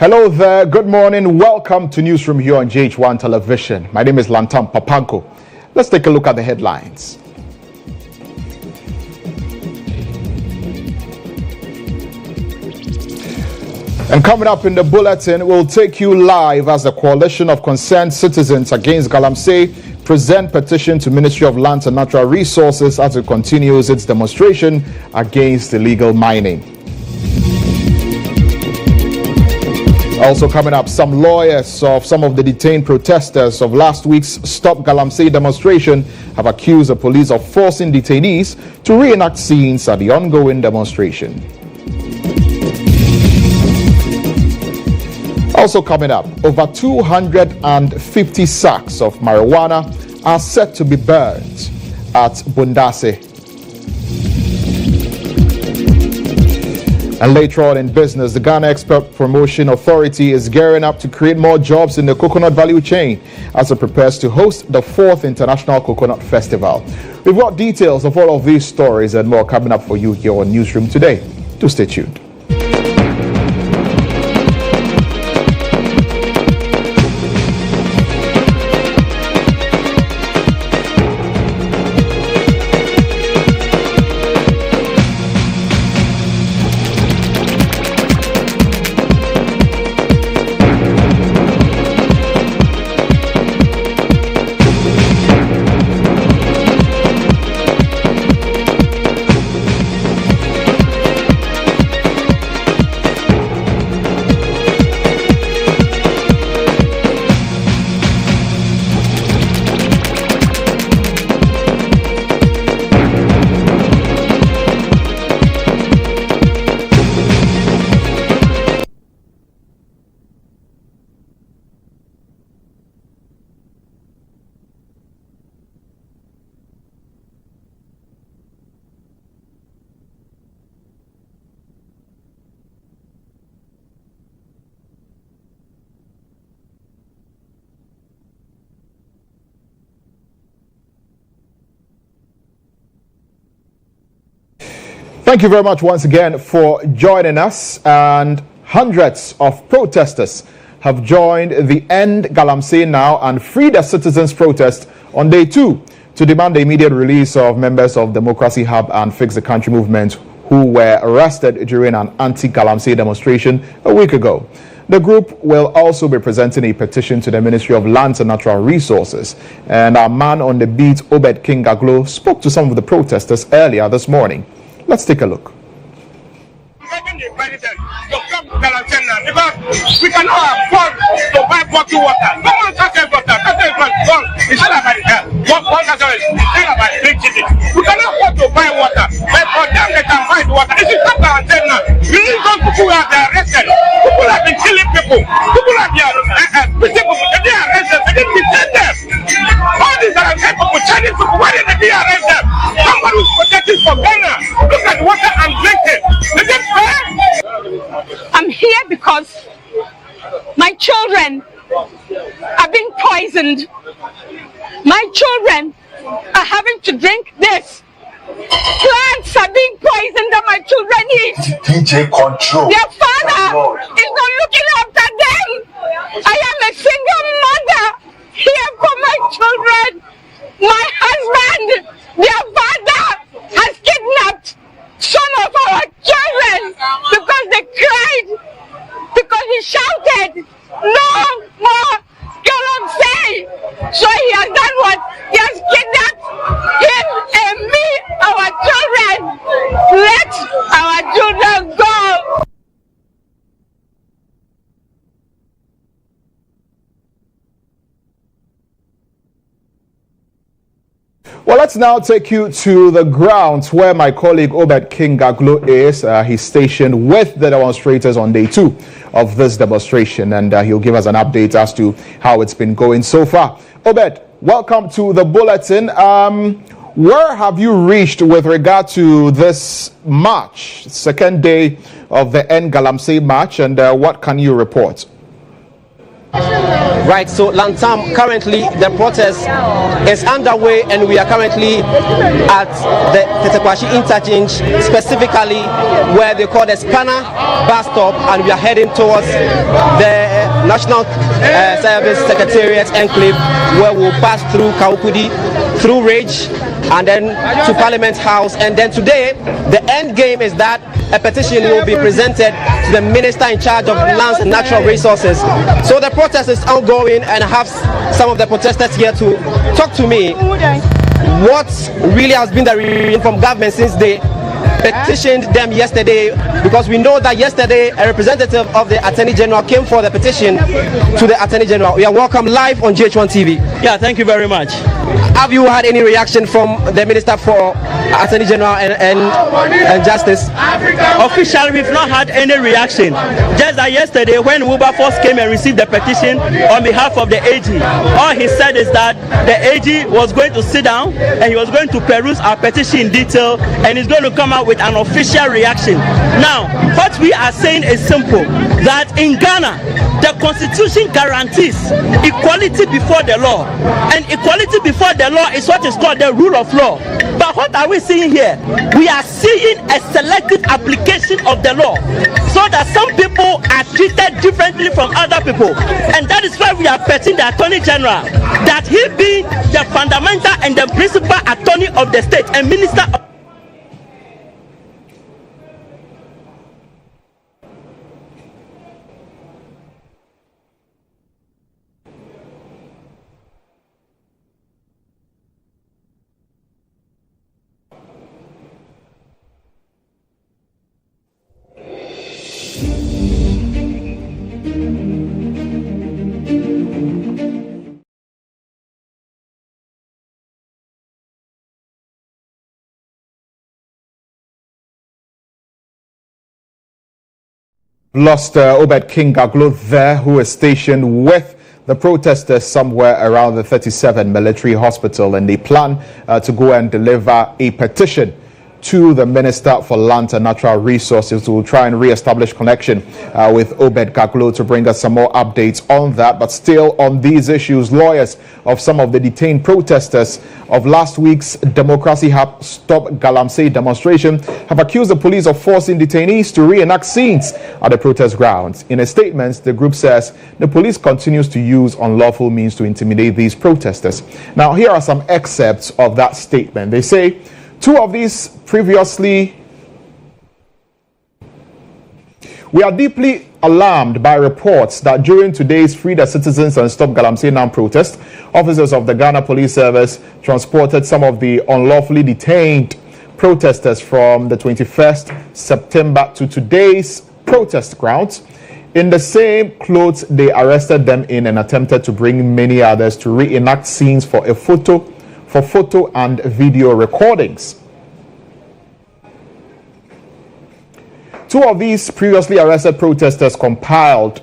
Hello there, good morning. Welcome to Newsroom here on GHOne Television. My name is Lantam, Papanko. Let's take a look at the headlines. And coming up in the bulletin, we'll take you live as the Coalition of Concerned Citizens Against Galamsey present petition to Ministry of Lands and Natural Resources as it continues its demonstration against illegal mining. Also coming up, some lawyers of some of the detained protesters of last week's Stop Galamsey demonstration have accused the police of forcing detainees to reenact scenes at the ongoing demonstration. Also coming up, over 250 sacks of marijuana are set to be burnt at Bundase. And later on in business, the Ghana Export Promotion Authority is gearing up to create more jobs in the coconut value chain as it prepares to host the 4th International Coconut Festival. We've got details of all of these stories and more coming up for you here on Newsroom today. Do stay tuned. Thank you very much once again for joining us. And hundreds of protesters have joined the End Galamsey Now and Free the Citizens protest on day 2 to demand the immediate release of members of Democracy Hub and Fix the Country movement who were arrested during an anti-Galamsey demonstration a week ago. The group will also be presenting a petition to the Ministry of Lands and Natural Resources. And our man on the beat, Obed King Gaglo, spoke to some of the protesters earlier this morning. Let's take a look. Because we cannot afford to buy bottled water. No one can get water. That's gone. It's not about it. What is not about drinking it. We cannot afford to buy water. But for them, they can buy the water. This is not our now. We need those people who have been arrested. People have been killing people. People have been people. They are arrested. They didn't detain them. All these are people, Chinese people. Why did they arrest them? Somebody who's protecting for Ghana. Look at water and drinking. Is it fair? I'm here because my children are being poisoned. My children are having to drink this. Plants are being poisoned that my children eat. DJ control. Their father is not looking after them. I am a single mother here for my children. My husband, their father, has kidnapped some of our children because they cried, because he shouted, "No more Galamsey!" So he has done what? He has kidnapped him and me, our children. Let our children go. Well, let's now take you to the grounds where my colleague Obed King Gaglo is. He's stationed with the demonstrators on day 2 of this demonstration, and he'll give us an update as to how it's been going so far. Obed, welcome to the bulletin. Where have you reached with regard to this march, second day of the End Galamsey march, and what can you report? Right, so Lantam, currently the protest is underway and we are currently at the Tetekwashi interchange, specifically where they call the Spanner bus stop, and we are heading towards the National Service Secretariat enclave, where we'll pass through Kaukudi, through Rage, and then to Parliament House. And then today, the end game is that a petition will be presented to the Minister in charge of Lands and Natural Resources. So the protest is ongoing, and I have some of the protesters here to talk to me. What really has been the reaction from government since they petitioned them yesterday? Because we know that yesterday a representative of the Attorney General came for the petition to the Attorney General. We are welcome live on GHOne TV. Yeah, thank you very much. Have you had any reaction from the Minister for Attorney General and Justice? Officially, we've not had any reaction. Just that yesterday, when Wilberforce came and received the petition on behalf of the AG, all he said is that the AG was going to sit down and he was going to peruse our petition in detail, and he's going to come out with an official reaction. Now, what we are saying is simple, that in Ghana, the Constitution guarantees equality before the law, and equality before the law is what is called the rule of law. But what are we seeing here? We are seeing a selective application of the law, so that some people are treated differently from other people, and that is why we are petitioning the Attorney General, that he be the fundamental and the principal attorney of the state and minister of Lost Obed King Gaglo there, who is stationed with the protesters somewhere around the 37 military hospital, and they plan to go and deliver a petition to the Minister for Land and Natural Resources. We'll try and re-establish connection with Obed Gaglo to bring us some more updates on that. But still on these issues, lawyers of some of the detained protesters of last week's Democracy Hub Stop Galamsey demonstration have accused the police of forcing detainees to reenact scenes at the protest grounds. In a statement, the group says the police continues to use unlawful means to intimidate these protesters. Now, here are some excerpts of that statement. They say, two of these previously, we are deeply alarmed by reports that during today's Free the Citizens and Stop Galamsey Now protest, officers of the Ghana Police Service transported some of the unlawfully detained protesters from the 21st September to today's protest grounds. In the same clothes they arrested them in and attempted to bring many others to reenact scenes for photo and video recordings. Two of these previously arrested protesters complied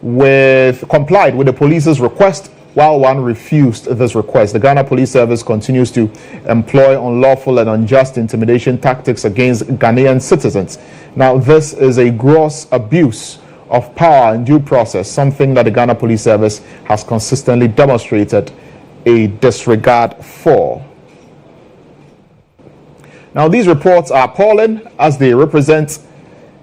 with the police's request, while one refused this request. The Ghana Police Service continues to employ unlawful and unjust intimidation tactics against Ghanaian citizens. Now, this is a gross abuse of power and due process, something that the Ghana Police Service has consistently demonstrated a disregard for. Now, these reports are appalling as they represent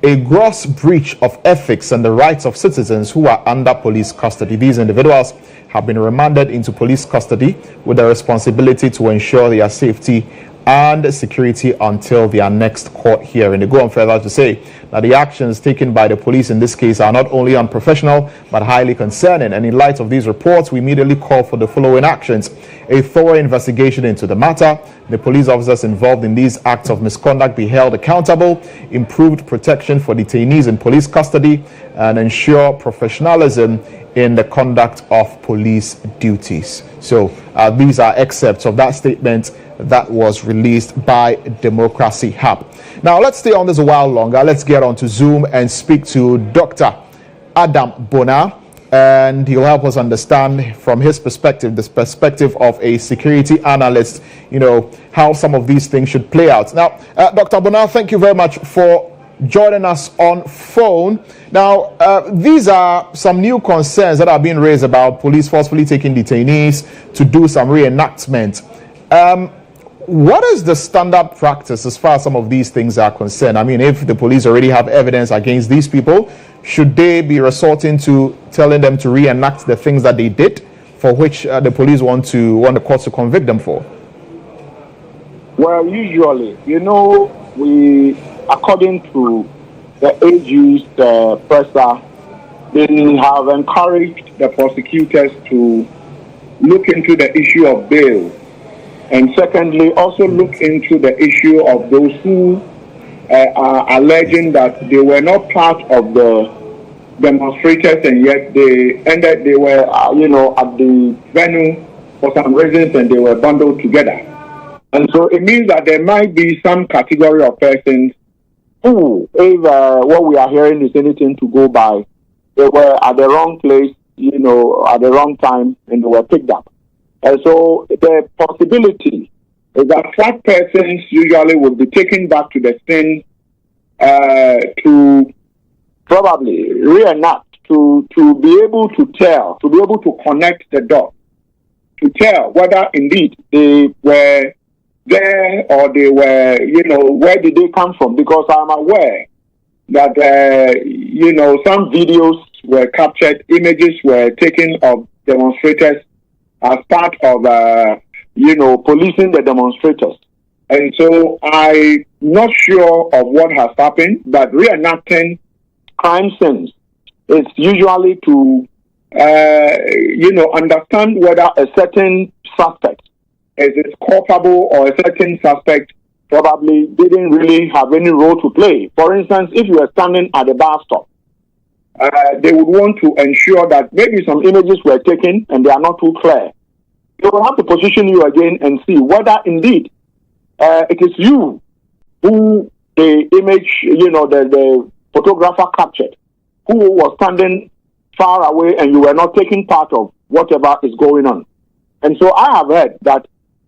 a gross breach of ethics and the rights of citizens who are under police custody. These individuals have been remanded into police custody with the responsibility to ensure their safety and security until their next court hearing. They go on further to say that the actions taken by the police in this case are not only unprofessional but highly concerning. And in light of these reports, we immediately call for the following actions: a thorough investigation into the matter, the police officers involved in these acts of misconduct be held accountable, improved protection for detainees in police custody, and ensure professionalism in the conduct of police duties. So these are excerpts of that statement that was released by Democracy Hub. Now, let's stay on this a while longer. Let's get on to Zoom and speak to Dr. Adam Bona, and he'll help us understand from his perspective, this perspective of a security analyst, how some of these things should play out. Now, Dr. Bona, thank you very much for joining us on phone. Now, these are some new concerns that are being raised about police forcefully taking detainees to do some reenactment. What is the standard practice as far as some of these things are concerned? I mean, if the police already have evidence against these people, should they be resorting to telling them to reenact the things that they did, for which the police want the courts to convict them for? Well, usually, we, according to the AG's presser, they have encouraged the prosecutors to look into the issue of bail. And secondly, also look into the issue of those who are alleging that they were not part of the demonstrators and yet they were, at the venue for some reasons and they were bundled together. And so it means that there might be some category of persons who, if what we are hearing is anything to go by, they were at the wrong place, at the wrong time, and they were picked up. And so the possibility is that such persons usually would be taken back to the scene to probably reenact, to be able to tell, to be able to connect the dots, to tell whether indeed they were there or they were, where did they come from? Because I'm aware that, some videos were captured, images were taken of demonstrators as part of, policing the demonstrators. And so I'm not sure of what has happened, but reenacting crime scenes is usually to, understand whether a certain suspect is culpable or a certain suspect probably didn't really have any role to play. For instance, if you are standing at a bus stop, they would want to ensure that maybe some images were taken and they are not too clear. They will have to position you again and see whether indeed it is you who the image, the photographer captured, who was standing far away and you were not taking part of whatever is going on. And so I have heard that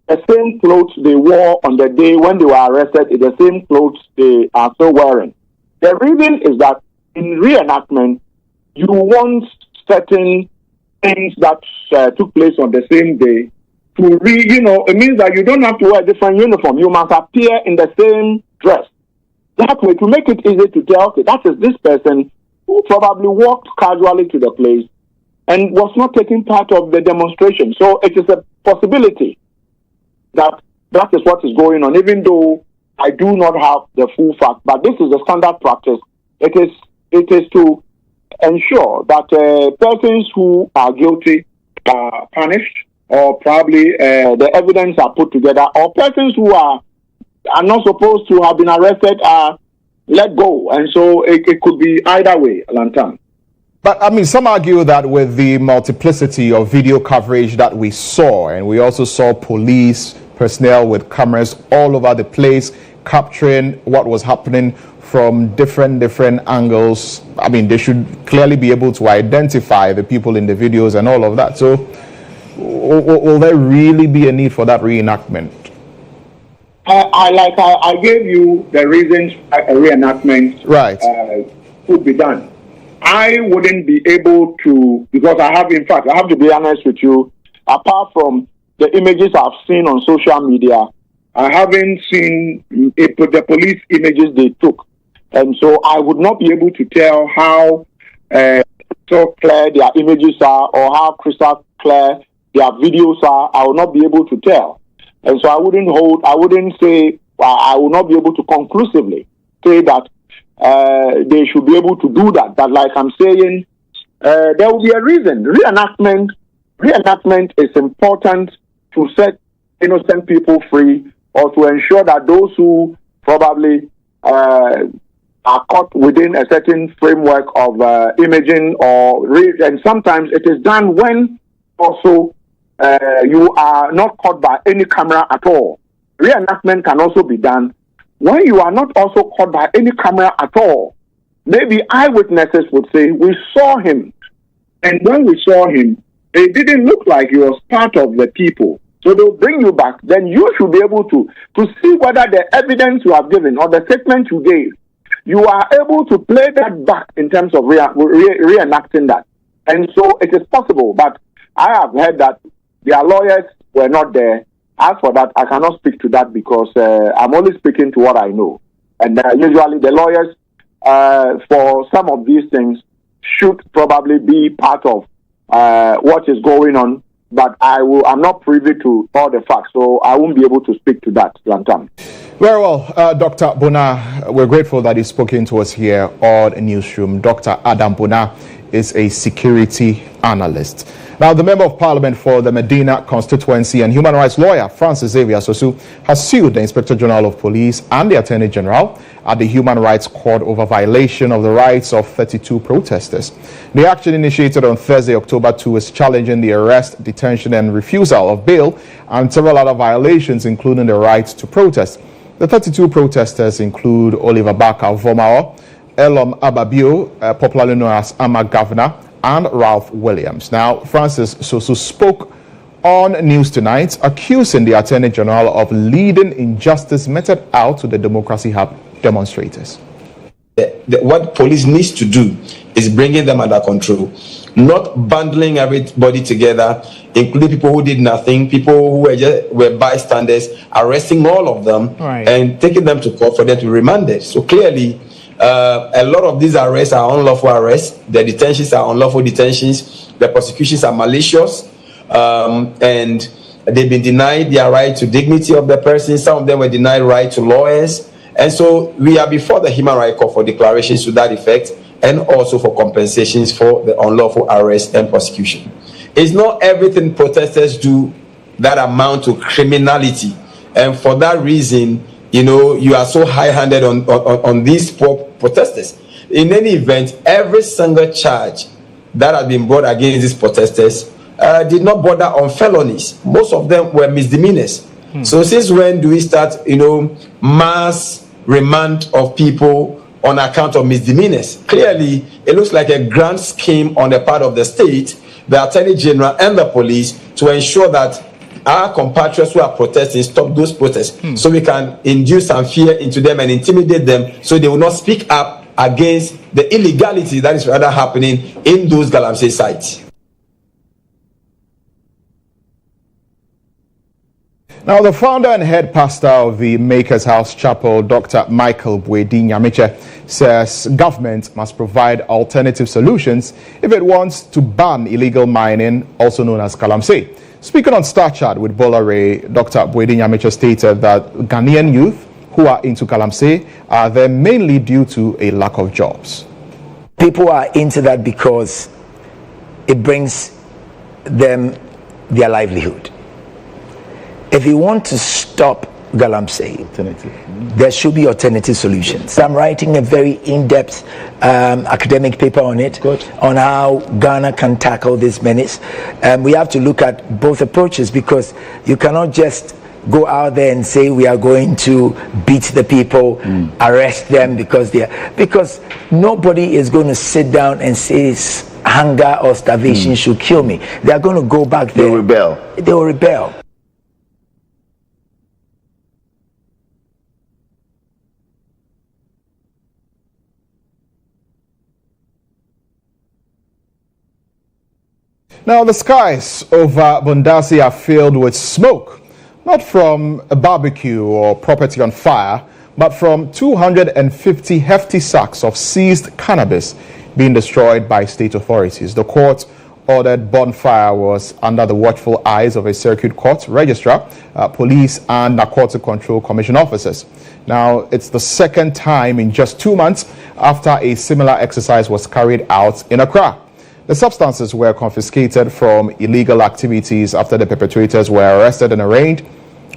the same clothes they wore on the day when they were arrested is the same clothes they are still wearing. The reason is that in reenactment, you want certain things that took place on the same day to it means that you don't have to wear a different uniform. You must appear in the same dress. That way, to make it easy to tell, okay, that is this person who probably walked casually to the place and was not taking part of the demonstration. So it is a possibility that is what is going on, even though I do not have the full fact. But this is the standard practice. It is to ensure that persons who are guilty are punished, or probably the evidence are put together, or persons who are not supposed to have been arrested are let go. And so it could be either way, Lantam. But, I mean, some argue that with the multiplicity of video coverage that we saw, and we also saw police personnel with cameras all over the place capturing what was happening from different angles. I mean, they should clearly be able to identify the people in the videos and all of that. So will there really be a need for that reenactment? I gave you the reasons a reenactment could be done. I wouldn't be able to, because I have to be honest with you, apart from the images I've seen on social media, I haven't seen the police images they took. And so I would not be able to tell how so clear their images are or how crystal clear their videos are. I will not be able to tell. And so I will not be able to conclusively say that they should be able to do that. But like I'm saying, there will be a reason. Reenactment is important to set innocent people free, or to ensure that those who probably are caught within a certain framework of imaging and sometimes it is done when also you are not caught by any camera at all. Reenactment can also be done when you are not also caught by any camera at all. Maybe eyewitnesses would say, we saw him, and when we saw him, it didn't look like he was part of the people. So they'll bring you back. Then you should be able to see whether the evidence you have given or the statement you gave you are able to play that back in terms of reenacting that. And so it is possible, but I have heard that their lawyers were not there. As for that, I cannot speak to that because I'm only speaking to what I know. And usually the lawyers for some of these things should probably be part of what is going on. But I'm not privy to all the facts, so I won't be able to speak to that, Lantam. Very well, Dr. Bona, we're grateful that you've spoken to us here on Newsroom. Dr. Adam Bona is a security analyst. Now, the Member of Parliament for the Medina constituency and human rights lawyer, Francis Xavier Sosu, has sued the Inspector General of Police and the Attorney General at the Human Rights Court over violation of the rights of 32 protesters. The action, initiated on Thursday, October 2, is challenging the arrest, detention, and refusal of bail and several other violations, including the right to protest. The 32 protesters include Oliver Barker Vomao, Elom Ababio, popularly known as Ama Governor, and Ralph Williams. Now, Francis Sosu spoke on News Tonight, accusing the Attorney General of leading injustice meted out to the Democracy Hub demonstrators. What police needs to do is bringing them under control, not bundling everybody together, including people who did nothing, people who were bystanders, arresting all of them, right, and taking them to court for them to be remanded. So clearly, a lot of these arrests are unlawful arrests. The detentions are unlawful detentions. The prosecutions are malicious, and they've been denied their right to dignity of the person. Some of them were denied right to lawyers. And so we are before the Human Rights Court for declarations to that effect, and also for compensations for the unlawful arrest and prosecution. It's not everything protesters do that amount to criminality, and for that reason, you are so high-handed on these poor protesters. In any event, every single charge that has been brought against these protesters did not border on felonies. Most of them were misdemeanors. So since when do we start, mass remand of people on account of misdemeanors? Clearly, it looks like a grand scheme on the part of the state, the Attorney General and the police to ensure that our compatriots who are protesting stop those protests, so we can induce some fear into them and intimidate them, so they will not speak up against the illegality that is rather happening in those Galamsey sites. Now, the founder and head pastor of the Maker's House Chapel, Dr. Michael Bwedi Nyamiche, says government must provide alternative solutions if it wants to ban illegal mining, also known as Galamsey. Speaking on Star Chat with Bola Ray, Dr. Bwedi Nyamiche stated that Ghanaian youth who are into Galamsey are there mainly due to a lack of jobs. People are into that because it brings them their livelihood. If you want to stop Galamsey, there should be alternative solutions. I'm writing a very in-depth academic paper on it, on how Ghana can tackle this menace. We have to look at both approaches, because you cannot just go out there and say we are going to beat the people, arrest them because nobody is going to sit down and say hunger or starvation should kill me. They are going to go back there. They will rebel. Now, the skies over Bundasi are filled with smoke, not from a barbecue or property on fire, but from 250 hefty sacks of seized cannabis being destroyed by state authorities. The court ordered bonfire was under the watchful eyes of a circuit court registrar, police, and Narcotic Control Commission officers. Now, it's the second time in just 2 months after a similar exercise was carried out in Accra. The substances were confiscated from illegal activities after the perpetrators were arrested and arraigned,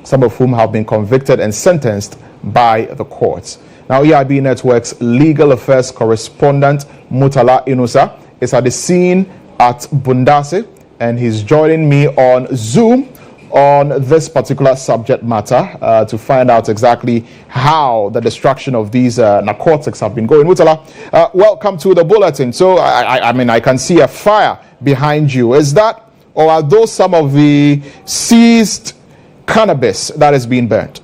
some of whom have been convicted and sentenced by the courts. Now, EIB Network's legal affairs correspondent Mutala Inusa is at the scene at Bundasi, and he's joining me on Zoom on this particular subject matter to find out exactly how the destruction of these narcotics have been going. Mutala, welcome to the bulletin. So, I mean, I can see a fire behind you. Is that, or are those some of the seized cannabis that is being burnt?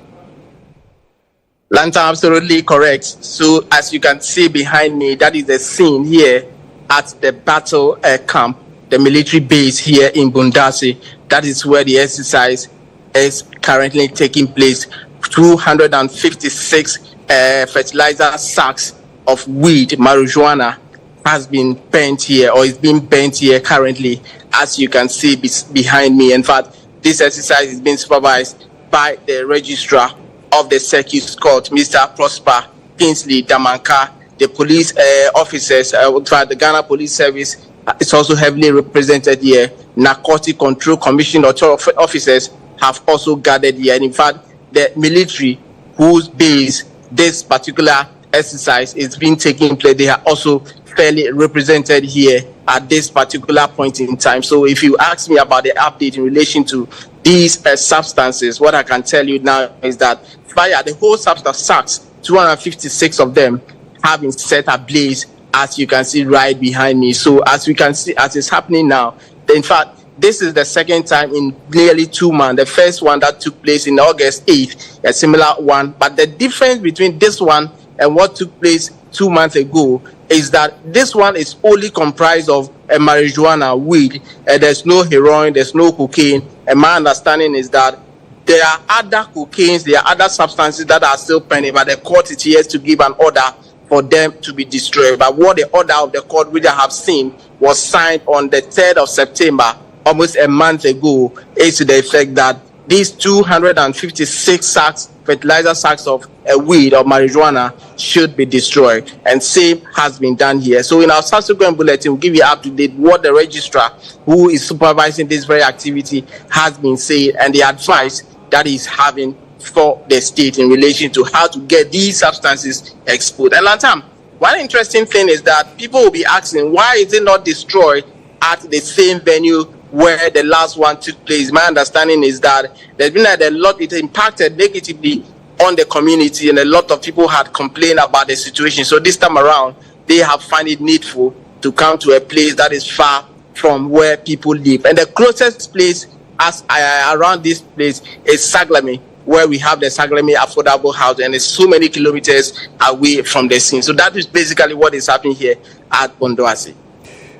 Lantam, absolutely correct. So as you can see behind me, that is the scene here at the battle camp, the military base here in Bundasi. That is where the exercise is currently taking place. 256 fertilizer sacks of weed, marijuana, has been burnt here, or is being burnt here currently, as you can see behind me. In fact, this exercise is being supervised by the registrar of the circuit court, Mr. Prosper Kingsley Damanka. The police officers, the Ghana Police Service is also heavily represented here. Narcotic Control Commission officers have also gathered here. And in fact, the military whose base this particular exercise is being taken place, they are also fairly represented here at this particular point in time. So if you ask me about the update in relation to these substances, what I can tell you now is that via the whole substance sacks, 256 of them have been set ablaze, as you can see right behind me. So as we can see, as it's happening now, in fact, this is the second time in nearly 2 months. The first one that took place in August 8th, a similar one. But the difference between this one and what took place 2 months ago is that this one is only comprised of a marijuana, weed, and there's no heroin, there's no cocaine. And my understanding is that there are other cocaines, there are other substances that are still pending, but the court is here to give an order for them to be destroyed. But what the order of the court, which I have seen, was signed on the 3rd of September, almost a month ago, is to the effect that these 256 sacks, fertilizer sacks of weed or marijuana should be destroyed. And same has been done here. So in our subsequent bulletin, we'll give you up to date what the registrar who is supervising this very activity has been saying and the advice that he's having for the state in relation to how to get these substances exposed. And Lantam, one interesting thing is that people will be asking, why is it not destroyed at the same venue where the last one took place? My understanding is that there's been a lot, it impacted negatively on the community, and a lot of people had complained about the situation. So this time around, they have found it needful to come to a place that is far from where people live. And the closest place around this place is Saglami, where we have the Saglami Affordable House, and it's so many kilometers away from the scene. So that is basically what is happening here at Bundasi.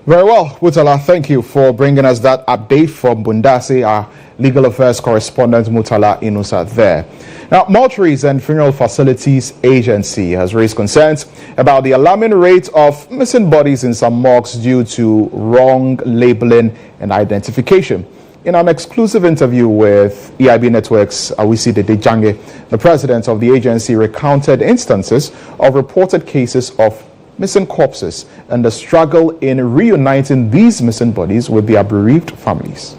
Very well, Mutala, thank you for bringing us that update from Bundasi. Our legal affairs correspondent Mutala Inusa there. Now, Mortuaries and Funeral Facilities Agency has raised concerns about the alarming rate of missing bodies in some morgues due to wrong labeling and identification. In an exclusive interview with EIB Network's Awisi Dejange, the president of the agency recounted instances of reported cases of missing corpses and the struggle in reuniting these missing bodies with their bereaved families.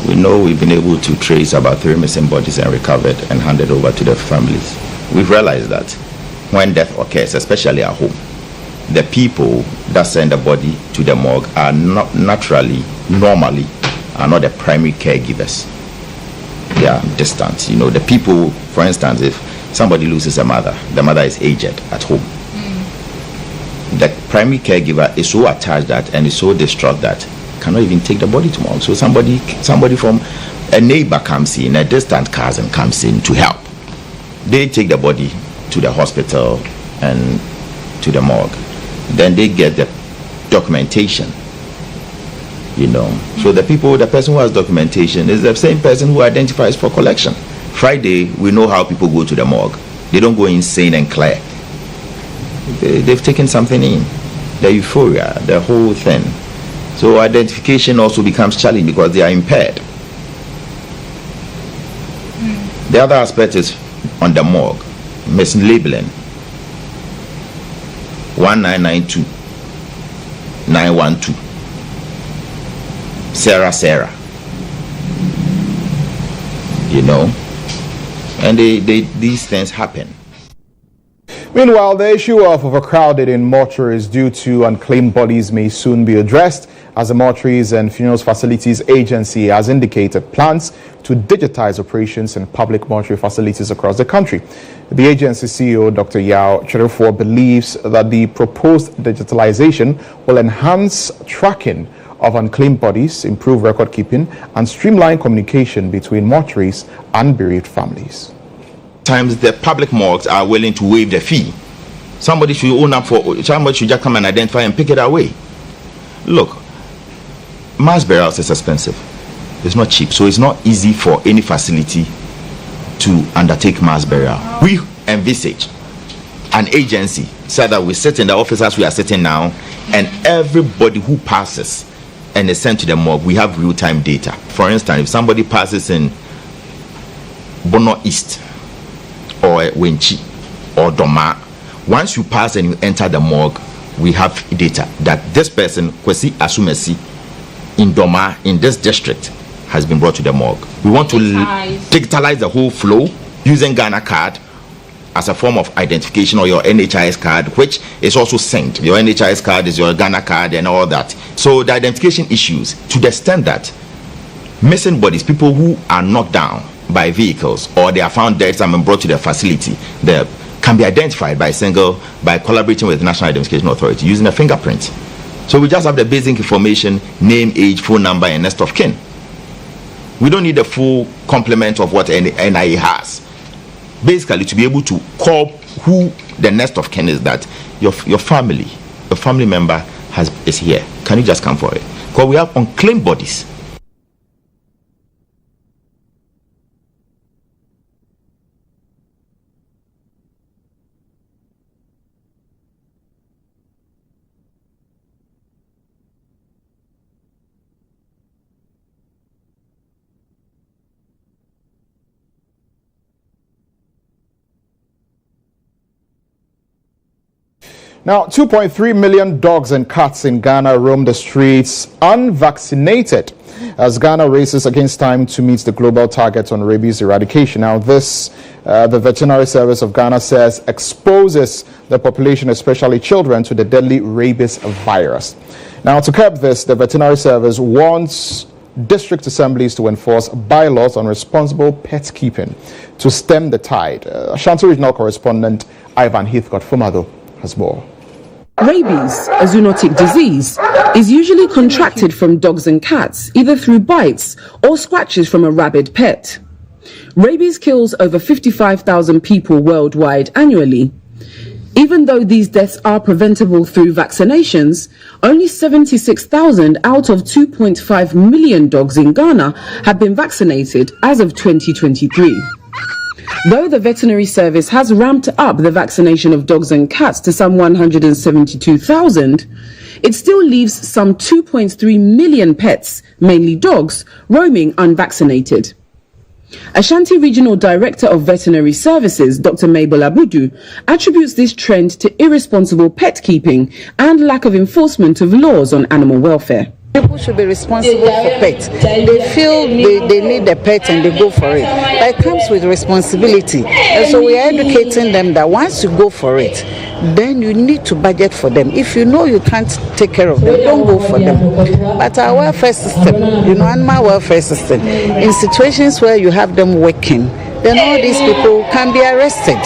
We know we've been able to trace about 3 missing bodies and recovered and handed over to the families. We've realized that when death occurs, especially at home, the people that send the body to the morgue are not normally are not the primary caregivers. They are distant. You know, the people, for instance, if somebody loses a mother, the mother is aged at home. The primary caregiver is so attached that and is so distraught that cannot even take the body to morgue. So somebody from a neighbor comes in, a distant cousin comes in to help. They take the body to the hospital and to the morgue. Then they get the documentation. You know, so the person who has documentation is the same person who identifies for collection. Friday, we know how people go to the morgue. They don't go insane and clear. They've taken something in, the euphoria, the whole thing. So identification also becomes challenging because they are impaired. The other aspect is on the morgue, mislabeling. 1992, 912. Sarah, you know, and these things happen. Meanwhile, the issue of overcrowded in mortuaries due to unclaimed bodies may soon be addressed, as the Mortuaries and Funerals Facilities Agency has indicated plans to digitize operations in public mortuary facilities across the country. The agency CEO, Dr. Yao Chirifo, believes that the proposed digitalization will enhance tracking of unclaimed bodies, improve record keeping, and streamline communication between mortuaries and bereaved families. times the public morgues are willing to waive the fee. Somebody should own up for, somebody should just come and identify and pick it away. Look, mass burials is expensive. It's not cheap, so it's not easy for any facility to undertake mass burial. We envisage an agency so that we sit in the office as we are sitting now, and everybody who passes and is sent to the morgue, we have real-time data. For instance, if somebody passes in Bono East or Wenchi or Doma, once you pass and you enter the morgue, we have data that this person, Kwesi Asumesi, in Doma, in this district, has been brought to the morgue. We want to digitalize the whole flow using Ghana card as a form of identification, or your NHIS card, which is also synced. Your NHIS card is your Ghana card and all that. So the identification issues, to the extent that missing bodies, people who are knocked down by vehicles or they are found dead and brought to the facility, they can be identified by collaborating with the National Identification Authority using a fingerprint. So we just have the basic information: name, age, phone number, and next of kin. We don't need the full complement of what NIA has. Basically, to be able to call who the next of kin is, that your family member is here. Can you just come for it? Because we have unclaimed bodies. Now, 2.3 million dogs and cats in Ghana roam the streets unvaccinated as Ghana races against time to meet the global target on rabies eradication. Now, this, the Veterinary Service of Ghana says, exposes the population, especially children, to the deadly rabies virus. Now, to curb this, the Veterinary Service wants district assemblies to enforce bylaws on responsible pet keeping to stem the tide. Ashanti Regional Correspondent Ivan Heathcote Fumado has more. Rabies, a zoonotic disease, is usually contracted from dogs and cats, either through bites or scratches from a rabid pet. Rabies kills over 55,000 people worldwide annually. Even though these deaths are preventable through vaccinations, only 76,000 out of 2.5 million dogs in Ghana have been vaccinated as of 2023. Though the veterinary service has ramped up the vaccination of dogs and cats to some 172,000, it still leaves some 2.3 million pets, mainly dogs, roaming unvaccinated. Ashanti Regional Director of Veterinary Services, Dr. Mabel Abudu, attributes this trend to irresponsible pet keeping and lack of enforcement of laws on animal welfare. People should be responsible for pets. They feel they need a pet and they go for it. But it comes with responsibility. And so we are educating them that once you go for it, then you need to budget for them. If you know you can't take care of them, don't go for them. But our welfare system, animal welfare system, in situations where you have them working, then all these people can be arrested.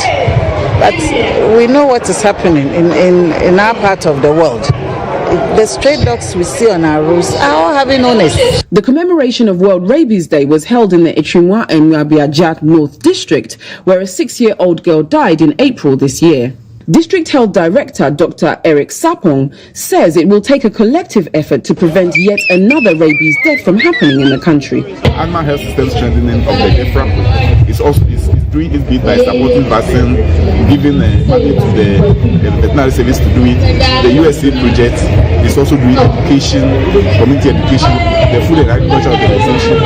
But we know what is happening in our part of the world. The stray dogs we see on our roads are all having owners. The commemoration of World Rabies Day was held in the Ichimwa and Nwabiajat North District, where a 6-year-old girl died in April this year. District Health Director Dr. Eric Sapong says it will take a collective effort to prevent yet another rabies death from happening in the country. Animal health system strengthening of the DEFRA is also doing its bit by supporting vaccine, giving money to the veterinary service to do it. The USA project is also doing education, community education, the Food and Agriculture Organization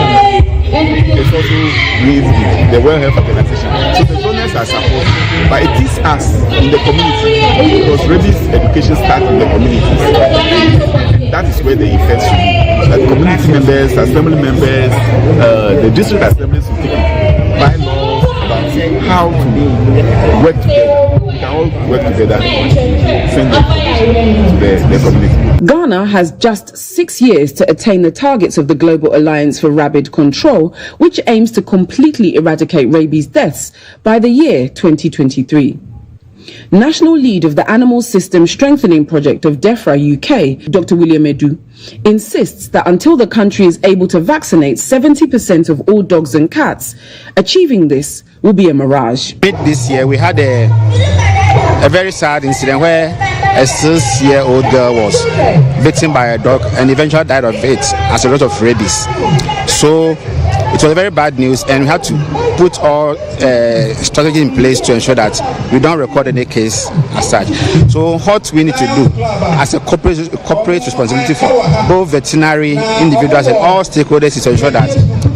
is also doing the World Health Organization. So the donors are supporting, but it is us in the community, because rabies education starts in the communities. And that is where the effects should be. That community members, assembly members, the district assemblies will take bylaws about how to work together. We can all work together to send the community. Ghana has just 6 years to attain the targets of the Global Alliance for Rabid Control, which aims to completely eradicate rabies deaths by the year 2023. National lead of the Animal System Strengthening Project of DEFRA UK, Dr. William Edu, insists that until the country is able to vaccinate 70% of all dogs and cats, achieving this will be a mirage. This year we had a very sad incident where a 6-year-old girl was bitten by a dog and eventually died of it as a result of rabies. So it was very bad news, and we had to put all strategy in place to ensure that we don't record any case as such. So what we need to do as a corporate responsibility for both veterinary individuals and all stakeholders is to ensure that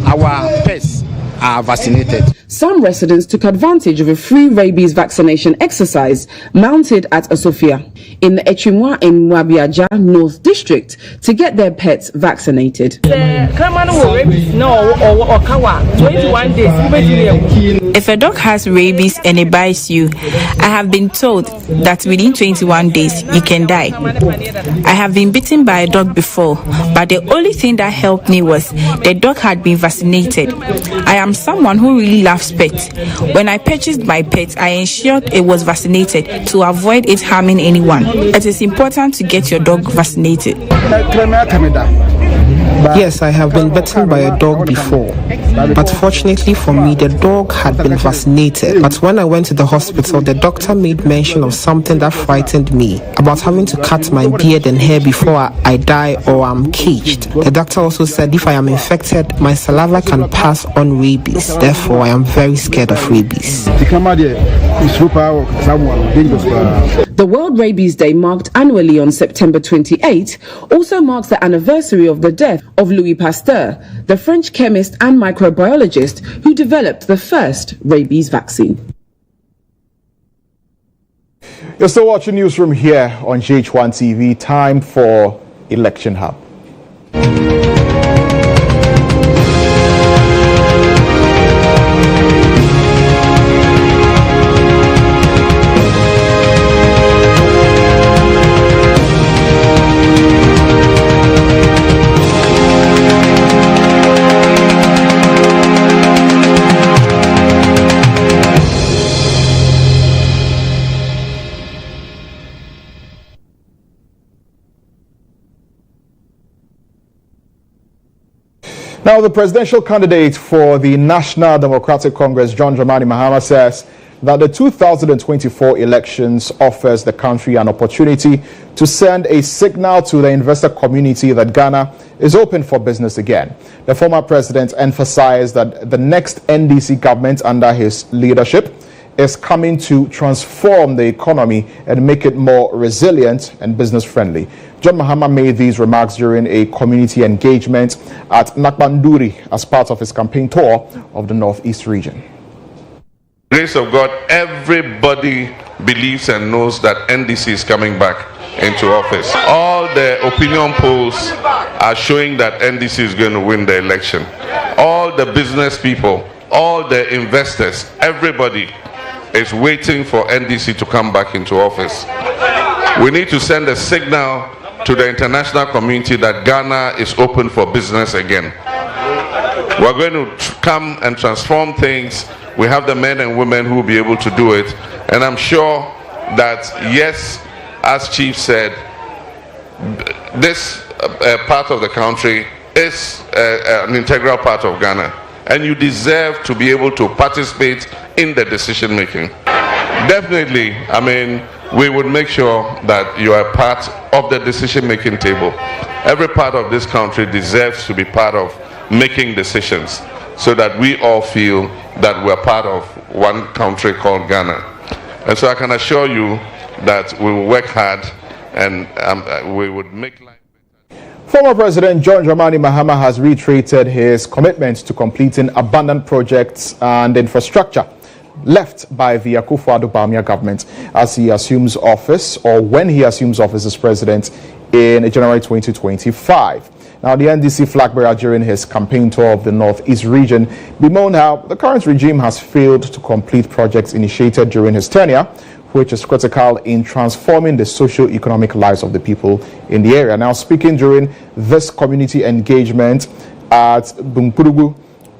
our pets are vaccinated. Some residents took advantage of a free rabies vaccination exercise mounted at Asofia in the Echimwa in Mwabiaja North District to get their pets vaccinated. If a dog has rabies and it bites you, I have been told that within 21 days you can die. I have been bitten by a dog before, but the only thing that helped me was the dog had been vaccinated. I am someone who really loves pets. When I purchased my pet, I ensured it was vaccinated to avoid it harming anyone. It is important to get your dog vaccinated. Yes, I have been bitten by a dog before, but fortunately for me, the dog had been vaccinated. But when I went to the hospital, the doctor made mention of something that frightened me, about having to cut my beard and hair before I die or I'm caged. The doctor also said if I am infected, my saliva can pass on rabies. Therefore, I am very scared of rabies. The World Rabies Day, marked annually on September 28, also marks the anniversary of the death of Louis Pasteur, the French chemist and microbiologist who developed the first rabies vaccine. You're still watching Newsroom here on GHOne TV. Time for Election Hub. Now, the presidential candidate for the National Democratic Congress, John Dramani Mahama, says that the 2024 elections offers the country an opportunity to send a signal to the investor community that Ghana is open for business again. The former president emphasized that the next NDC government under his leadership is coming to transform the economy and make it more resilient and business-friendly. John Mahama made these remarks during a community engagement at Nakbanduri as part of his campaign tour of the Northeast region. Grace of God, everybody believes and knows that NDC is coming back into office. All the opinion polls are showing that NDC is going to win the election. All the business people, all the investors, everybody is waiting for NDC to come back into office. We need to send a signal to the international community that Ghana is open for business again. We're going to come and transform things. We have the men and women who will be able to do it. And I'm sure that, yes, as Chief said, this part of the country is an integral part of Ghana. And you deserve to be able to participate in the decision making. Definitely, I mean, we would make sure that you are part of the decision making table. Every part of this country deserves to be part of making decisions so that we all feel that we're part of one country called Ghana. And so I can assure you that we will work hard and we would make life. Former President John Dramani Mahama has reiterated his commitment to completing abandoned projects and infrastructure left by the Akufo-Addo Bawumia government as he assumes office, or when he assumes office as president in January 2025. Now, the NDC flag bearer during his campaign tour of the Northeast region bemoaned how the current regime has failed to complete projects initiated during his tenure, which is critical in transforming the socio-economic lives of the people in the area. Now, speaking during this community engagement at Bumpurugu,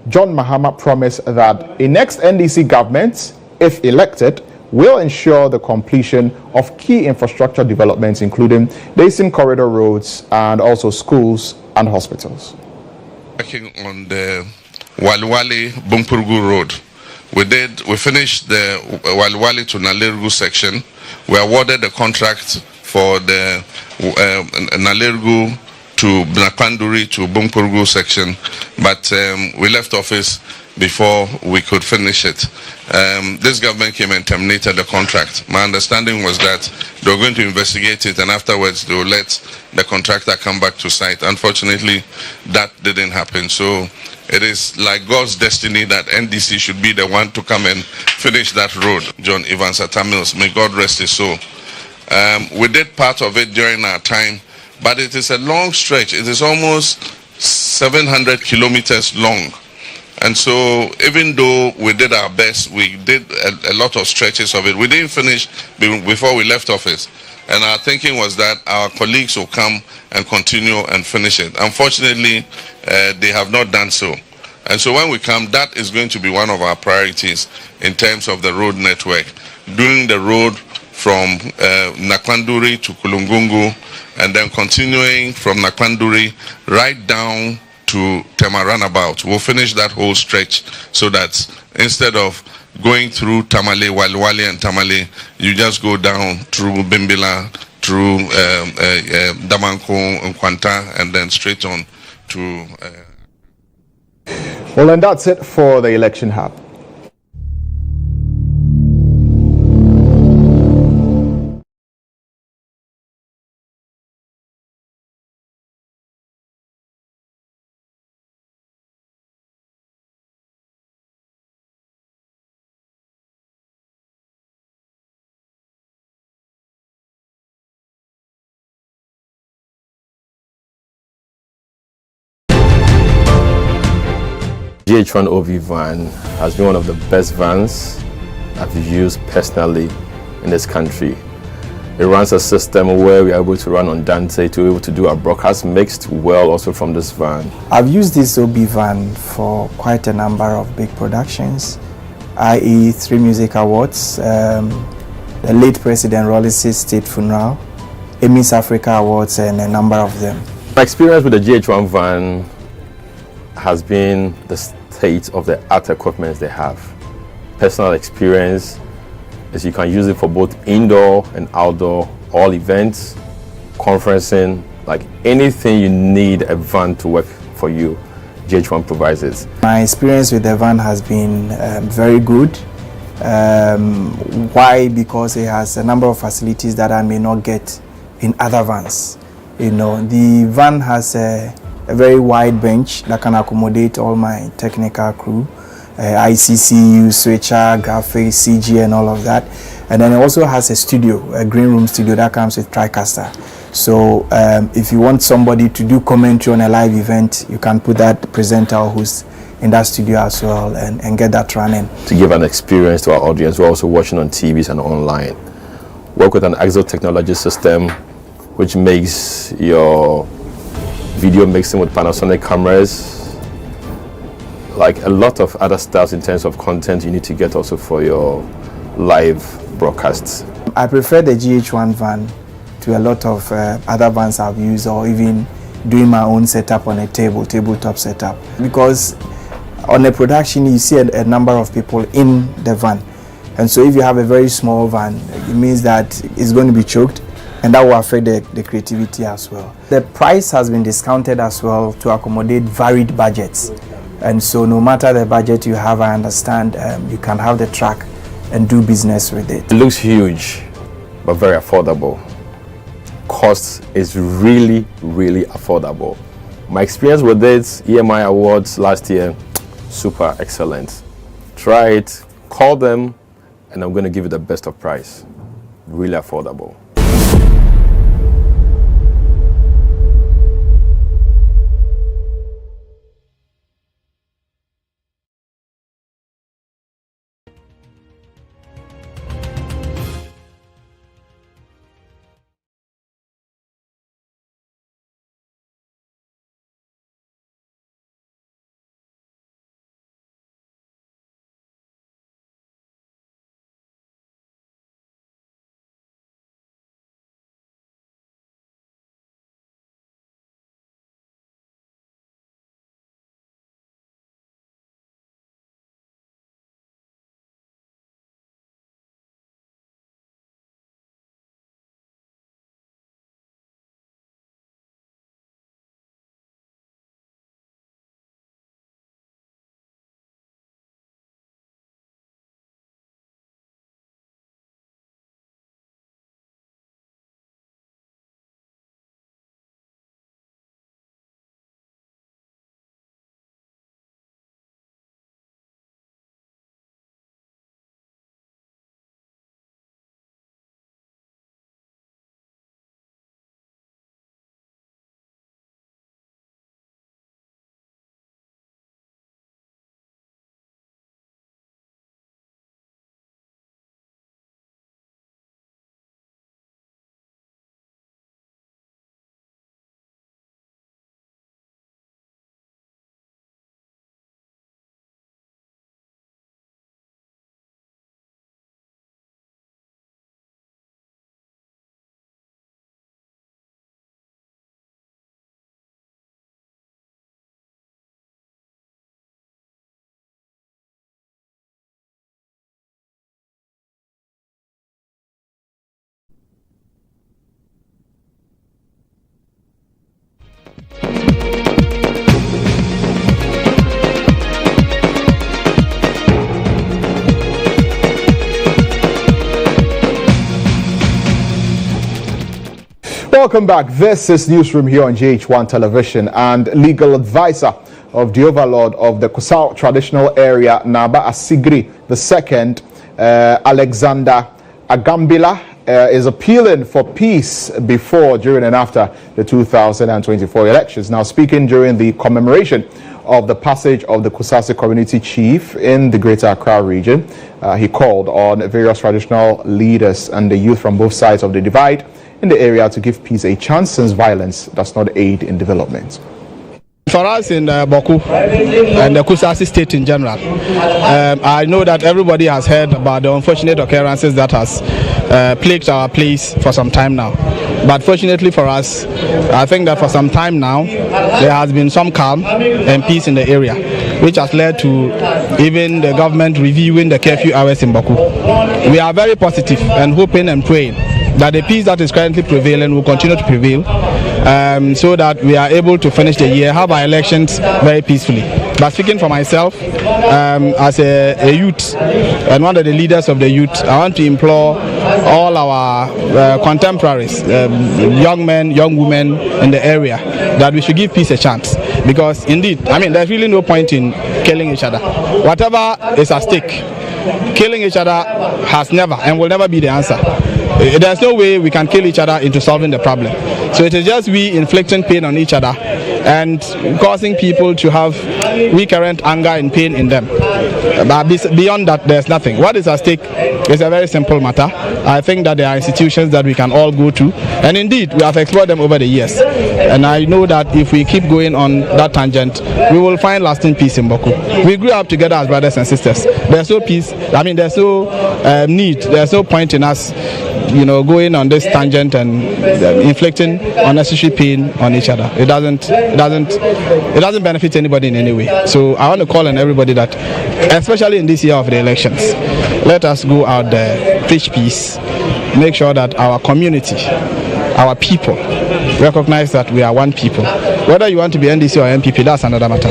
John Mahama promised that a next NDC government, if elected, will ensure the completion of key infrastructure developments, including the Eastern Corridor roads and also schools and hospitals. Working on the Walwali Bumpurgu Road. We finished the Walwali to Nalergu section. We awarded the contract for the Nalergu to Nakanduri to Bumpurgu section, but we left office before we could finish it. This government came and terminated the contract. My understanding was that they were going to investigate it and afterwards they will let the contractor come back to site. Unfortunately, that didn't happen. So it is like God's destiny that NDC should be the one to come and finish that road. John Evans Atamils, may God rest his soul. We did part of it during our time, but it is a long stretch. It is almost 700 kilometers long. And so even though we did our best, we did a lot of stretches of it. We didn't finish before we left office. And our thinking was that our colleagues will come and continue and finish it. Unfortunately, they have not done so. And so when we come, that is going to be one of our priorities in terms of the road network. Doing the road from Nakwanduri to Kulungungu, and then continuing from Nakwanduri right down to Tema Runabout. We'll finish that whole stretch so that instead of going through Tamale, Walwali and Tamale, you just go down through Bimbila, through Damanko, Nkwanta, and then straight on to... Well, and that's it for the Election Hub. GHOne OV van has been one of the best vans I've used personally in this country. It runs a system where we are able to run on Dante to be able to do our broadcast mixed well also from this van. I've used this OB van for quite a number of big productions, i.e. 3 music awards, the late President Rollis' state funeral, Emmys Africa Awards, and a number of them. My experience with the GHOne van has been the state of the art equipment they have. Personal experience is you can use it for both indoor and outdoor, all events, conferencing, like anything you need a van to work for you, GHOne provides it. My experience with the van has been very good. Why? Because it has a number of facilities that I may not get in other vans. You know, the van has a very wide bench that can accommodate all my technical crew, ICCU, switcher, graphics, CG, and all of that. And then it also has a studio, a green room studio that comes with TriCaster. So if you want somebody to do commentary on a live event, you can put that presenter or host in that studio as well and get that running. To give an experience to our audience, we're also watching on TVs and online. Work with an Exo technology system, which makes your video mixing with Panasonic cameras, like a lot of other stuff in terms of content you need to get also for your live broadcasts. I prefer the GHOne van to a lot of other vans I've used, or even doing my own setup on a tabletop setup. Because on a production you see a number of people in the van. And so if you have a very small van, it means that it's going to be choked, and that will affect the creativity as well. The price has been discounted as well to accommodate varied budgets. And so no matter the budget you have, I understand you can have the truck and do business with it. It looks huge, but very affordable. Cost is really, really affordable. My experience with it, EMI Awards last year, super excellent. Try it, call them, and I'm going to give you the best of price. Really affordable. Welcome back. This is Newsroom here on GHOne Television, and legal advisor of the overlord of the Kusau traditional area, Naba Asigri II, Alexander Agambila, is appealing for peace before, during and after the 2024 elections. Now, speaking during the commemoration of the passage of the Kusasi community chief in the Greater Accra region, he called on various traditional leaders and the youth from both sides of the divide in the area to give peace a chance, since violence does not aid in development. For us in Boku and the Kusasi state in general, I know that everybody has heard about the unfortunate occurrences that has plagued our place for some time now. But fortunately for us, I think that for some time now, there has been some calm and peace in the area, which has led to even the government reviewing the curfew hours in Boku. We are very positive and hoping and praying that the peace that is currently prevailing will continue to prevail, so that we are able to finish the year, have our elections very peacefully. But speaking for myself, as a youth and one of the leaders of the youth, I want to implore all our contemporaries, young men, young women in the area, that we should give peace a chance. Because indeed, I mean, there's really no point in killing each other. Whatever is at stake, killing each other has never and will never be the answer. There's no way we can kill each other into solving the problem. So it is just we inflicting pain on each other and causing people to have recurrent anger and pain in them. But beyond that, there's nothing. What is at stake is a very simple matter. I think that there are institutions that we can all go to, and indeed we have explored them over the years. And I know that if we keep going on that tangent, we will find lasting peace in Boku. We grew up together as brothers and sisters. There's no peace. I mean, there's no need. There's no point in us, going on this tangent and inflicting unnecessary pain on each other. It doesn't benefit anybody in any way. So I want to call on everybody that, especially in this year of the elections, let us go out there, preach peace, make sure that our community, our people, recognize that we are one people. Whether you want to be NDC or MPP, that's another matter.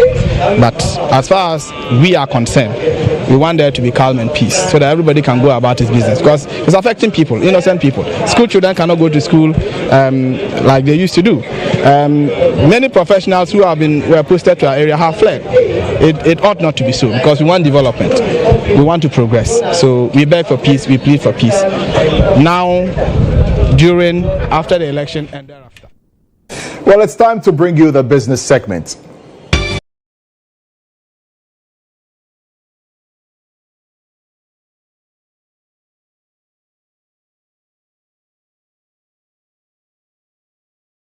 But as far as we are concerned, we want there to be calm and peace, so that everybody can go about his business, because it's affecting people, innocent people. School children cannot go to school like they used to do. Many professionals who were posted to our area have fled. It ought not to be so, because we want development, we want to progress. So we beg for peace, we plead for peace now, during, after the election, and thereafter. Well, it's time to bring you the business segment.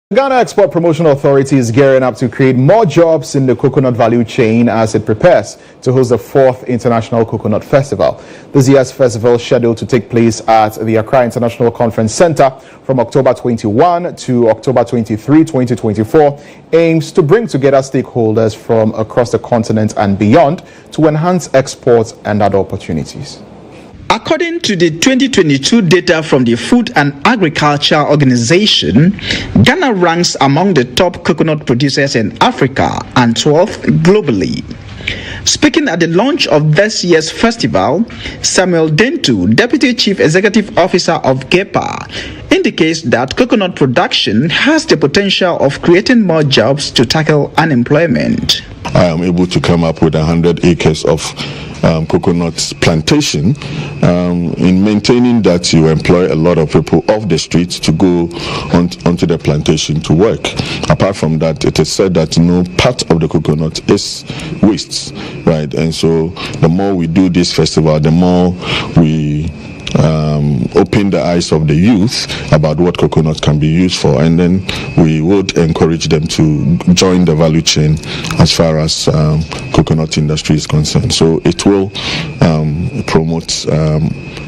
The Ghana Export Promotion Authority is gearing up to create more jobs in the coconut value chain as it prepares to host the 4th International Coconut Festival. This year's festival, scheduled to take place at the Accra International Conference Center from October 21 to October 23, 2024, aims to bring together stakeholders from across the continent and beyond to enhance exports and other opportunities. According to the 2022 data from the Food and Agriculture Organization, Ghana ranks among the top coconut producers in Africa and 12th globally. Speaking at the launch of this year's festival, Samuel Dentu, Deputy Chief Executive Officer of GEPA, indicates that coconut production has the potential of creating more jobs to tackle unemployment. I am able to come up with 100 acres of coconut plantation. In maintaining that, you employ a lot of people off the streets to go onto the plantation to work. Apart from that, it is said that no part of the coconut is waste, right? And so the more we do this festival, the more we open the eyes of the youth about what coconut can be used for, and then we would encourage them to join the value chain as far as coconut industry is concerned. So it will promote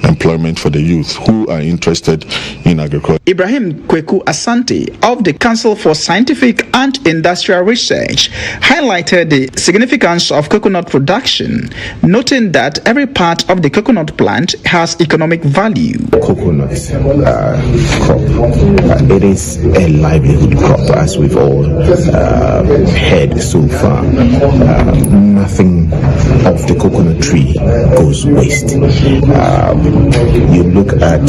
employment for the youth who are interested in agriculture. Ibrahim Kweku Asante of the Council for Scientific and Industrial Research highlighted the significance of coconut production, noting that every part of the coconut plant has economic economic value. Coconut crop, it is a livelihood crop, as we've all heard so far. Nothing of the coconut tree goes waste. You look at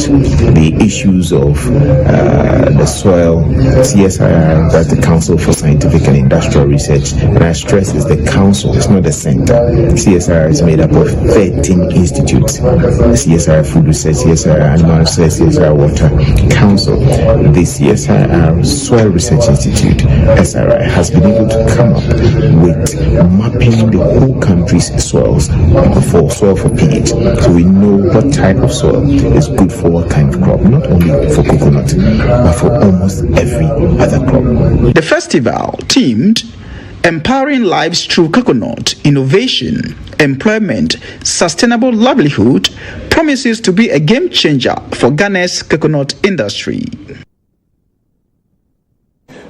the issues of the soil, CSIR, that's the Council for Scientific and Industrial Research, and I stress is the council, it's not the center. CSIR is made up of 13 institutes: CSIR Food Research, CSIR Animal Research, CSIR Water Council. The CSIR Soil Research Institute, SRI, has been able to come up with mapping the whole country's soils for soil for pH. So we know what type of soil is good for what kind of crop, not only for coconut, but for almost every other crop. The festival themed Empowering Lives Through Coconut, Innovation, Employment, Sustainable Livelihood promises to be a game changer for Ghana's coconut industry.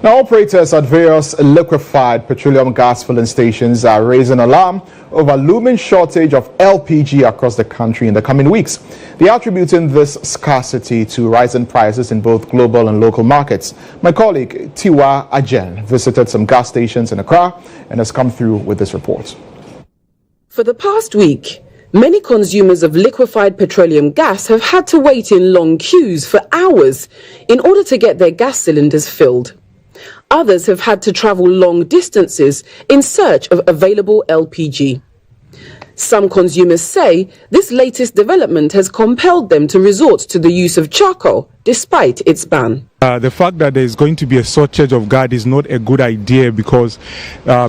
Now, operators at various liquefied petroleum gas filling stations are raising alarm over looming shortage of LPG across the country in the coming weeks. They are attributing this scarcity to rising prices in both global and local markets. My colleague Tiwa Ajen visited some gas stations in Accra and has come through with this report. For the past week, many consumers of liquefied petroleum gas have had to wait in long queues for hours in order to get their gas cylinders filled. Others have had to travel long distances in search of available LPG. Some consumers say this latest development has compelled them to resort to the use of charcoal despite its ban. The fact that there is going to be a shortage of gas is not a good idea because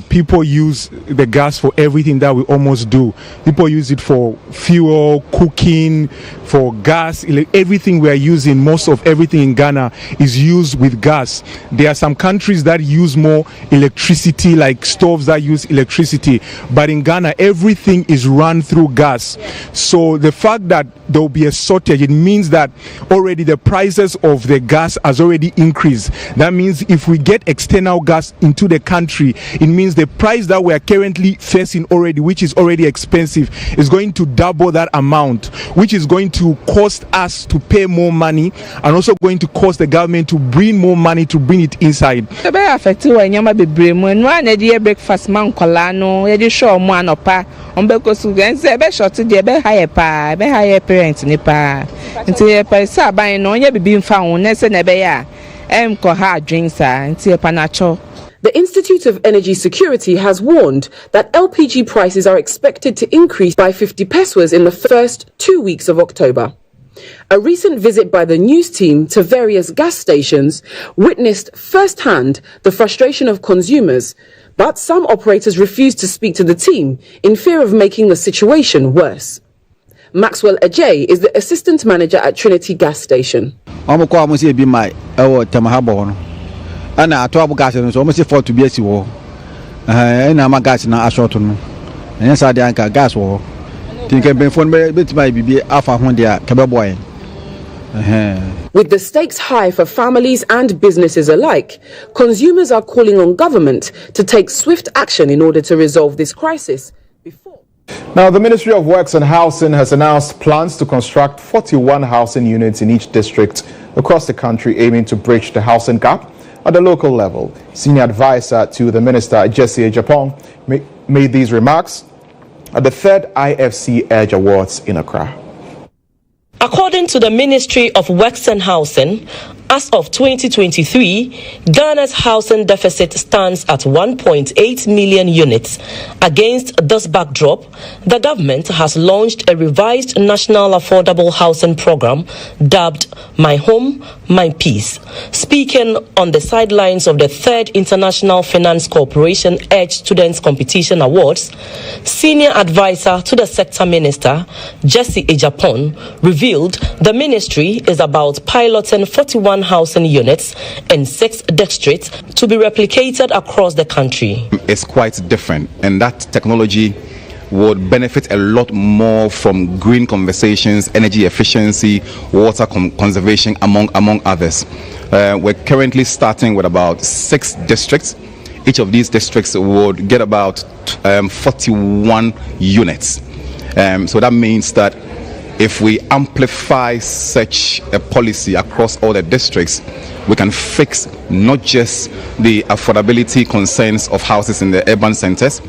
people use the gas for everything that we almost do. People use it for fuel, cooking, for gas, everything we are using. Most of everything in Ghana is used with gas. There are some countries that use more electricity, like stoves that use electricity. But in Ghana, everything is run through gas. So the fact that there will be a shortage, it means that already the prices of the gas has already increased. That means if we get external gas into the country, it means the price that we are currently facing already, which is already expensive, is going to double that amount, which is going to cost us to pay more money and also going to cost the government to bring more money to bring it inside. Breakfast man kolano ye show mo anopa onbeko su gense be short de be higher parents ni pa nti pa sa ban no onye bibi mfa ho na se na be ya em ko ha drinks nti pa na cho. The Institute of Energy Security has warned that LPG prices are expected to increase by 50 pesos in the first 2 weeks of October. A recent visit by the news team to various gas stations witnessed firsthand the frustration of consumers, but some operators refused to speak to the team in fear of making the situation worse. Maxwell Ajay is the assistant manager at Trinity Gas Station. Ana atoabu gas no so almost 4 to be asi wo na ma gas na ashort no enya sa de anka gas wo tinka ben phone betima bibi afa ho de kabeboy. With the stakes high for families and businesses alike, consumers are calling on government to take swift action in order to resolve this crisis. Now, the Ministry of Works and Housing has announced plans to construct 41 housing units in each district across the country, aiming to bridge the housing gap at the local level. Senior advisor to the minister, GHOne, made these remarks at the 3rd IFC Edge Awards in Accra. According to the Ministry of Works and Housing, as of 2023, Ghana's housing deficit stands at 1.8 million units. Against this backdrop, the government has launched a revised national affordable housing program dubbed My Home, My Peace. Speaking on the sidelines of the 3rd International Finance Corporation Edge Students Competition Awards, senior advisor to the sector minister, GHOne, revealed the ministry is about piloting 41 housing units in 6 districts to be replicated across the country. It's quite different, and that technology would benefit a lot more from green conversations, energy efficiency, water conservation, among others. We're currently starting with about 6 districts. Each of these districts would get about 41 units. So that means that if we amplify such a policy across all the districts, we can fix not just the affordability concerns of houses in the urban centers.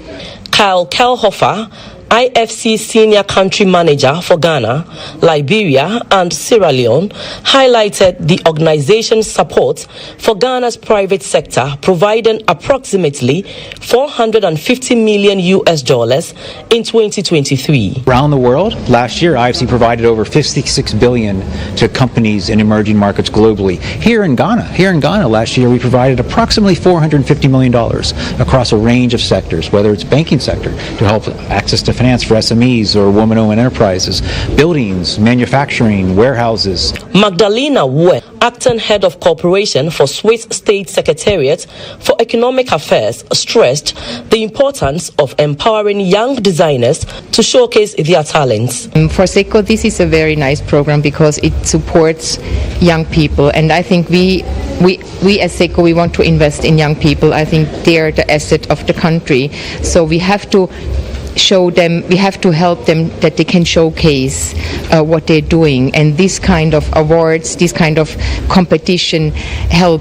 Kyle Kelhofer, IFC Senior Country Manager for Ghana, Liberia, and Sierra Leone, highlighted the organization's support for Ghana's private sector, providing approximately $450 million in 2023. Around the world, last year, IFC provided over $56 billion to companies in emerging markets globally. Here in Ghana, last year, we provided approximately $450 million across a range of sectors, whether it's banking sector to help access to finance for SMEs or woman-owned enterprises, buildings, manufacturing, warehouses. Magdalena Wu, acting head of cooperation for Swiss State Secretariat for Economic Affairs, stressed the importance of empowering young designers to showcase their talents. For SECO, this is a very nice program because it supports young people, and I think we as SECO, we want to invest in young people. I think they are the asset of the country, so we have to show them, we have to help them that they can showcase what they're doing, and this kind of awards, this kind of competition help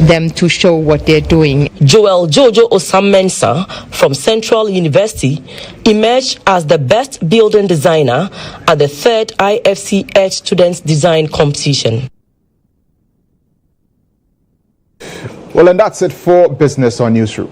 them to show what they're doing. Joel Jojo Osam-Mensah from Central University emerged as the best building designer at the 3rd IFC Edge Students Design Competition. Well, and that's it for Business on Newsroom.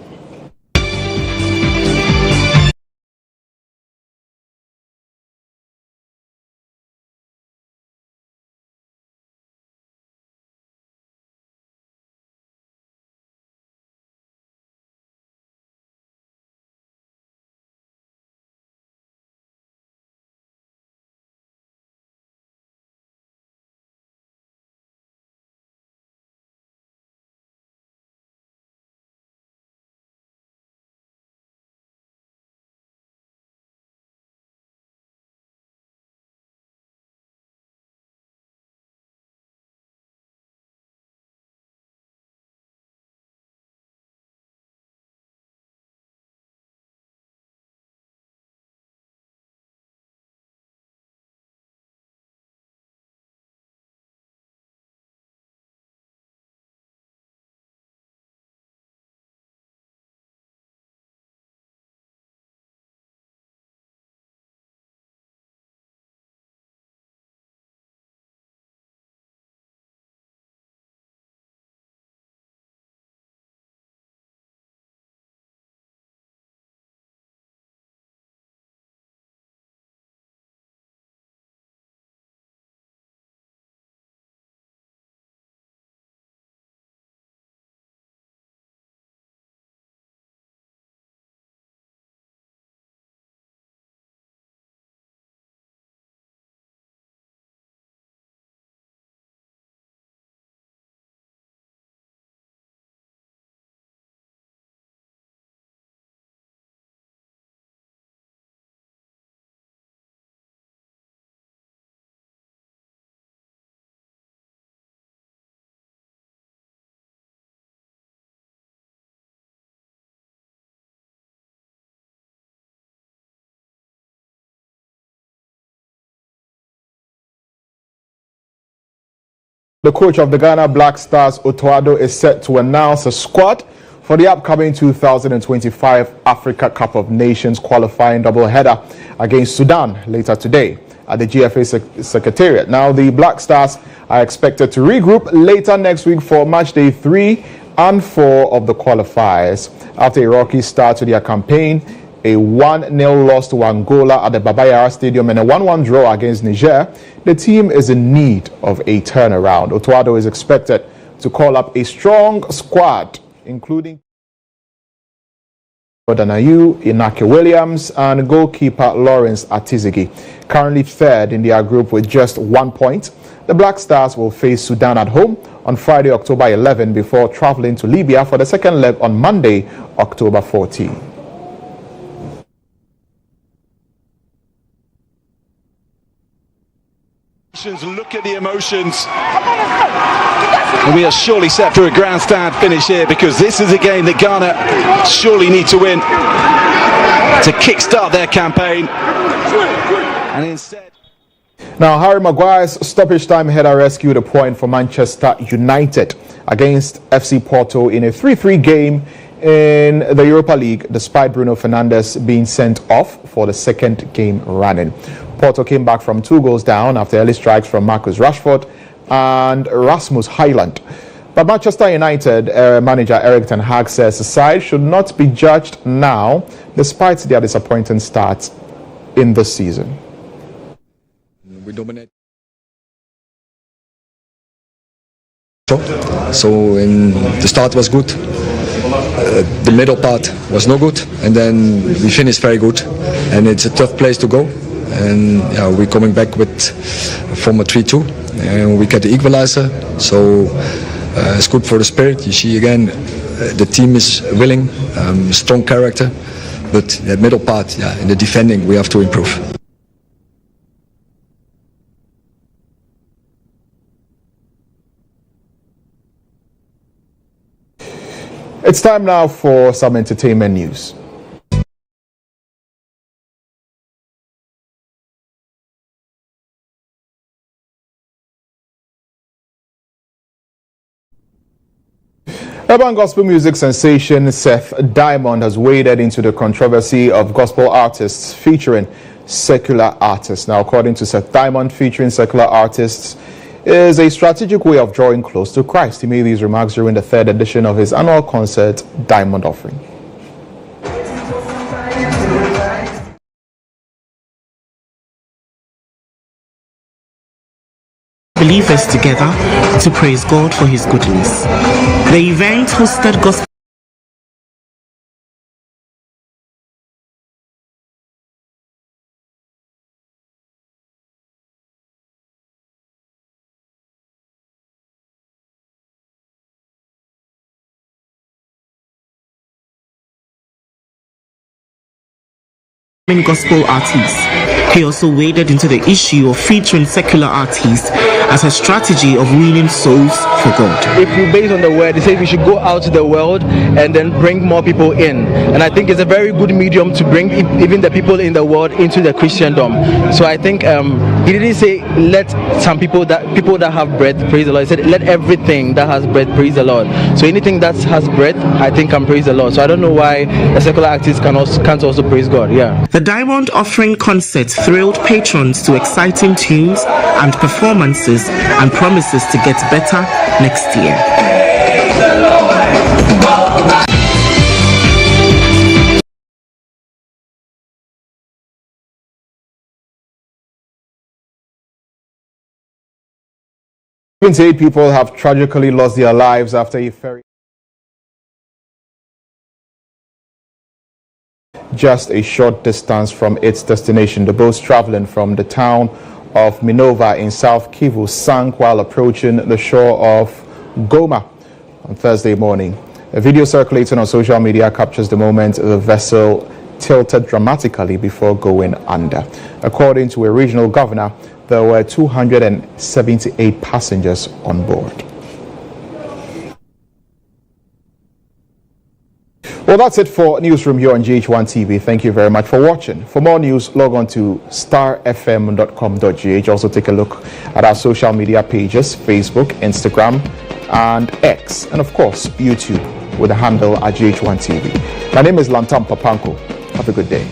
The coach of the Ghana Black Stars, Otoado, is set to announce a squad for the upcoming 2025 Africa Cup of Nations qualifying doubleheader against Sudan later today at the GFA Secretariat. Now, the Black Stars are expected to regroup later next week for match day 3 and 4 of the qualifiers. After a rocky start to their campaign, a 1-0 loss to Angola at the Baba Yara Stadium and a 1-1 draw against Niger, the team is in need of a turnaround. Otoado is expected to call up a strong squad, including Danayu, Inaki Williams, and goalkeeper Lawrence Atizigi. Currently third in their group with just 1 point, the Black Stars will face Sudan at home on Friday, October 11, before traveling to Libya for the second leg on Monday, October 14. Look at the emotions. And we are surely set for a grandstand finish here, because this is a game that Ghana surely need to win to kickstart their campaign. And instead, Now, Harry Maguire's stoppage time header rescued a point for Manchester United against FC Porto in a 3-3 game in the Europa League, despite Bruno Fernandes being sent off for the second game running. Porto came back from 2 goals down after early strikes from Marcus Rashford and Rasmus Højlund. But Manchester United manager Erik ten Hag says the side should not be judged now, despite their disappointing start in the season. We dominate. So in the start was good. The middle part was no good, and then we finished very good. And it's a tough place to go. And yeah, we're coming back from a 3-2, and we get the equalizer. So it's good for the spirit. You see again, the team is willing, strong character, but the middle part, in the defending, we have to improve. It's time now for some entertainment news. Urban gospel music sensation Seth Diamond has waded into the controversy of gospel artists featuring secular artists. Now, according to Seth Diamond, featuring secular artists is a strategic way of drawing close to Christ. He made these remarks during the 3rd edition of his annual concert, Diamond Offering. Believers together to praise God for His goodness. The event hosted gospel gospel artists. He also waded into the issue of featuring secular artists as a strategy of winning souls for God. If you base on the word, he said we should go out to the world and then bring more people in. And I think it's a very good medium to bring even the people in the world into the Christendom. So I think he didn't say let some people that have breath praise the Lord. He said let everything that has breath praise the Lord. So anything that has breath, I think can praise the Lord. So I don't know why a secular artist can't also praise God. Yeah. The Diamond Offering concert thrilled patrons to exciting tunes and performances and promises to get better next year. Eight people have tragically lost their lives after a ferry just a short distance from its destination. The boats traveling from the town of Minova in South Kivu sank while approaching the shore of Goma on Thursday morning. A video circulating on social media captures the moment the vessel tilted dramatically before going under. According to a regional governor, there were 278 passengers on board. Well, that's it for Newsroom here on GHOne TV. Thank you very much for watching. For more news, log on to starfm.com.gh. Also take a look at our social media pages, Facebook, Instagram, and X, and of course, YouTube with the handle at GHOne TV. My name is Lantam Papanko. Have a good day.